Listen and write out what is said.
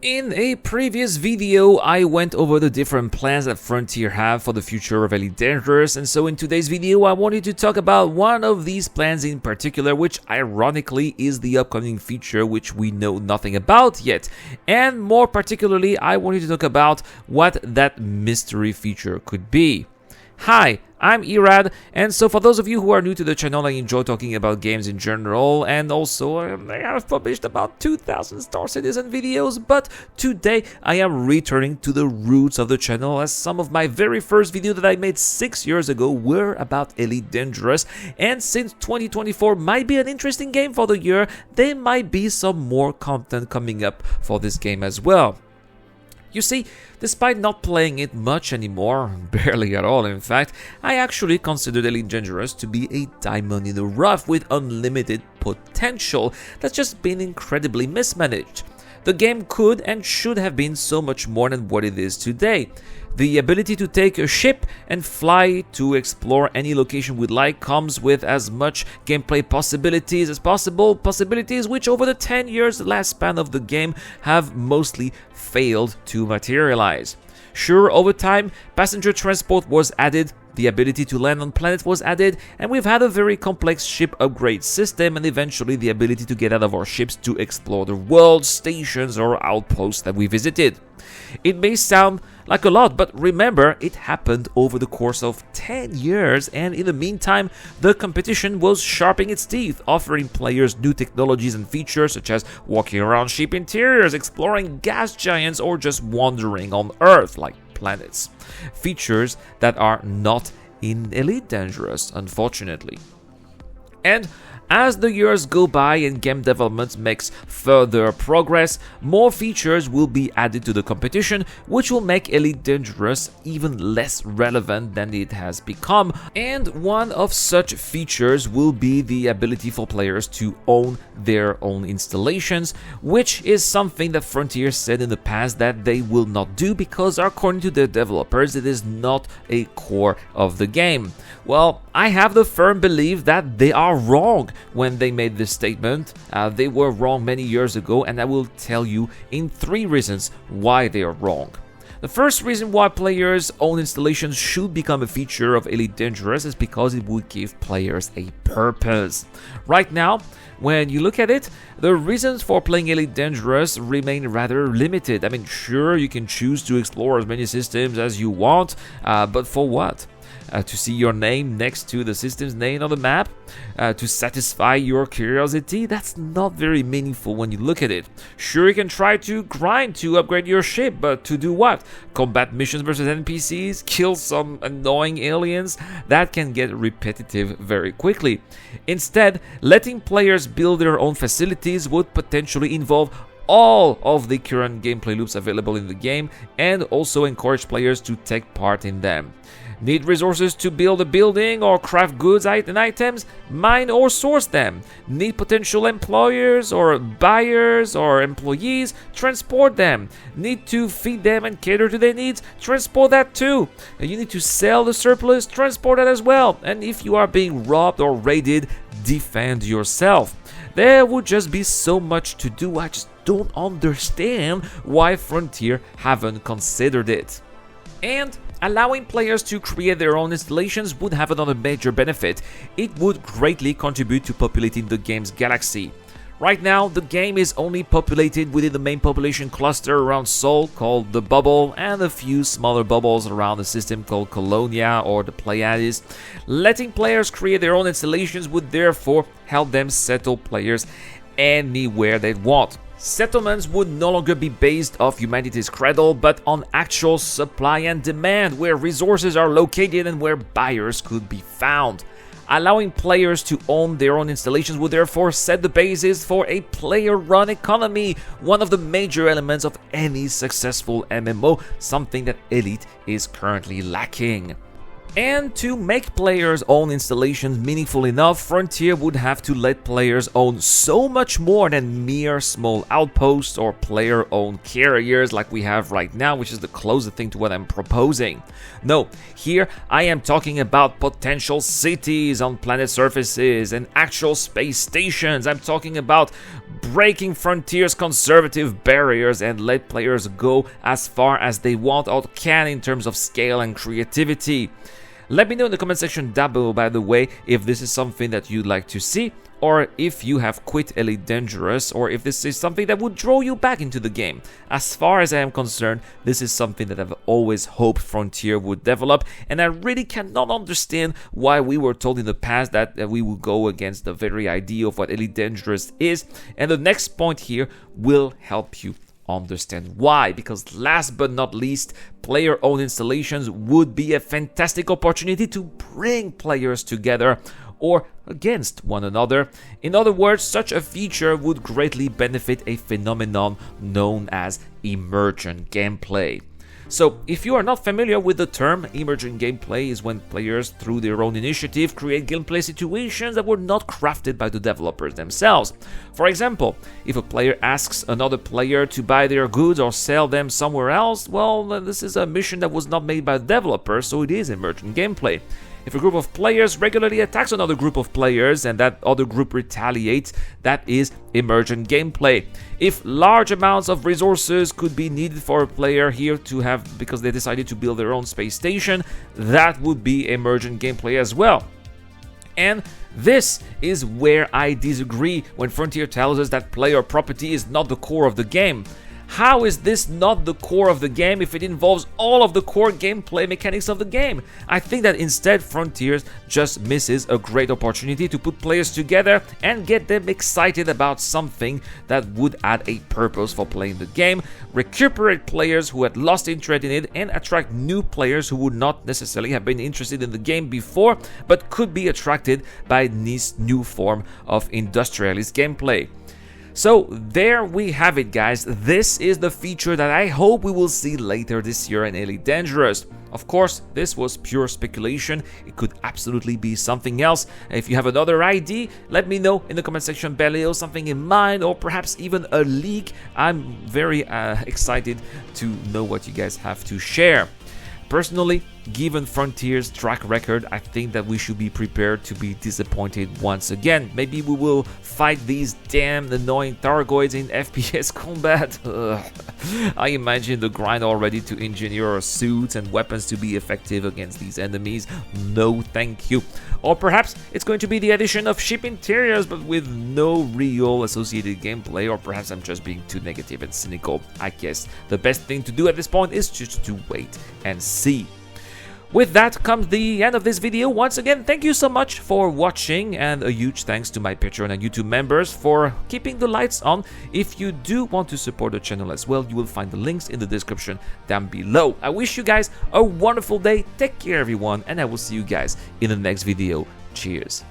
In a previous video, I went over the different plans that Frontier have for the future of Elite Dangerous, and so in today's video I wanted to talk about one of these plans in particular, which ironically is the upcoming feature which we know nothing about yet. And more particularly, I wanted to talk about what that mystery feature could be. Hi, I'm Irad, and so for those of you who are new to the channel, I enjoy talking about games in general, and also I have published about 2,000 Star Citizen videos, but today I am returning to the roots of the channel, as some of my very first videos that I made 6 years ago were about Elite Dangerous, and since 2024 might be an interesting game for the year, there might be some more content coming up for this game as well. You see, despite not playing it much anymore, barely at all in fact, I actually considered Elite Dangerous to be a diamond in the rough with unlimited potential that's just been incredibly mismanaged. The game could and should have been so much more than what it is today. The ability to take a ship and fly to explore any location we'd like comes with as much gameplay possibilities as possible, possibilities which over the 10 years last span of the game have mostly failed to materialize. Sure, over time, passenger transport was added, the ability to land on planets was added, and we've had a very complex ship upgrade system and eventually the ability to get out of our ships to explore the world, stations or outposts that we visited. It may sound like a lot, but remember, it happened over the course of 10 years, and in the meantime, the competition was sharpening its teeth, offering players new technologies and features such as walking around ship interiors, exploring gas giants, or just wandering on Earth like planets. Features that are not in Elite Dangerous, unfortunately. And as the years go by and game development makes further progress, more features will be added to the competition, which will make Elite Dangerous even less relevant than it has become. And one of such features will be the ability for players to own their own installations, which is something that Frontier said in the past that they will not do because, according to the developers, it is not a core of the game. Well, I have the firm belief that they are wrong when they made this statement. They were wrong many years ago, and I will tell you in 3 reasons why they are wrong. The first reason why players' own installations should become a feature of Elite Dangerous is because it would give players a purpose. Right now, when you look at it, the reasons for playing Elite Dangerous remain rather limited. I mean, sure, you can choose to explore as many systems as you want, but for what? To see your name next to the system's name on the map? To satisfy your curiosity? That's not very meaningful when you look at it. Sure, you can try to grind to upgrade your ship, but to do what? Combat missions versus NPCs? Kill some annoying aliens? That can get repetitive very quickly. Instead, letting players build their own facilities would potentially involve all of the current gameplay loops available in the game and also encourage players to take part in them. Need resources to build a building or craft goods and items? Mine or source them. Need potential employers or buyers or employees? Transport them. Need to feed them and cater to their needs? Transport that too. You need to sell the surplus? Transport that as well. And if you are being robbed or raided, defend yourself. There would just be so much to do. I just don't understand why Frontier haven't considered it. And allowing players to create their own installations would have another major benefit. It would greatly contribute to populating the game's galaxy. Right now, the game is only populated within the main population cluster around Sol, called the Bubble, and a few smaller bubbles around the system called Colonia or the Pleiades. Letting players create their own installations would therefore help them settle players anywhere they want. Settlements would no longer be based off humanity's cradle, but on actual supply and demand, where resources are located and where buyers could be found. Allowing players to own their own installations would therefore set the basis for a player-run economy, one of the major elements of any successful MMO, something that Elite is currently lacking. And to make players' own installations meaningful enough, Frontier would have to let players own so much more than mere small outposts or player-owned carriers like we have right now, which is the closest thing to what I'm proposing. No, here I am talking about potential cities on planet surfaces and actual space stations. I'm talking about breaking Frontier's conservative barriers and let players go as far as they want or can in terms of scale and creativity. Let me know in the comment section down below, by the way, if this is something that you'd like to see, or if you have quit Elite Dangerous, or if this is something that would draw you back into the game. As far as I am concerned, this is something that I've always hoped Frontier would develop, and I really cannot understand why we were told in the past that we would go against the very idea of what Elite Dangerous is, and the next point here will help you understand why, because last but not least, player-owned installations would be a fantastic opportunity to bring players together or against one another. In other words, such a feature would greatly benefit a phenomenon known as emergent gameplay. So, if you are not familiar with the term, emergent gameplay is when players, through their own initiative, create gameplay situations that were not crafted by the developers themselves. For example, if a player asks another player to buy their goods or sell them somewhere else, well, this is a mission that was not made by the developers, so it is emergent gameplay. If a group of players regularly attacks another group of players and that other group retaliates, that is emergent gameplay. If large amounts of resources could be needed for a player here to have because they decided to build their own space station, that would be emergent gameplay as well. And this is where I disagree when Frontier tells us that player property is not the core of the game. How is this not the core of the game if it involves all of the core gameplay mechanics of the game? I think that instead Frontiers just misses a great opportunity to put players together and get them excited about something that would add a purpose for playing the game, recuperate players who had lost interest in it, and attract new players who would not necessarily have been interested in the game before but could be attracted by this new form of industrialist gameplay. So there we have it, guys. This is the feature that I hope we will see later this year in Elite Dangerous. Of course, this was pure speculation. It could absolutely be something else. If you have another idea, let me know in the comment section below, something in mind, or perhaps even a leak. I'm very excited to know what you guys have to share. Personally, given Frontier's track record, I think that we should be prepared to be disappointed once again. Maybe we will fight these damn annoying Thargoids in FPS combat. I imagine the grind already to engineer suits and weapons to be effective against these enemies. No thank you. Or perhaps it's going to be the addition of ship interiors but with no real associated gameplay, or perhaps I'm just being too negative and cynical. I guess the best thing to do at this point is just to wait and see. With that comes the end of this video. Once again, thank you so much for watching, and a huge thanks to my Patreon and YouTube members for keeping the lights on. If you do want to support the channel as well, you will find the links in the description down below. I wish you guys a wonderful day. Take care, everyone, and I will see you guys in the next video. Cheers.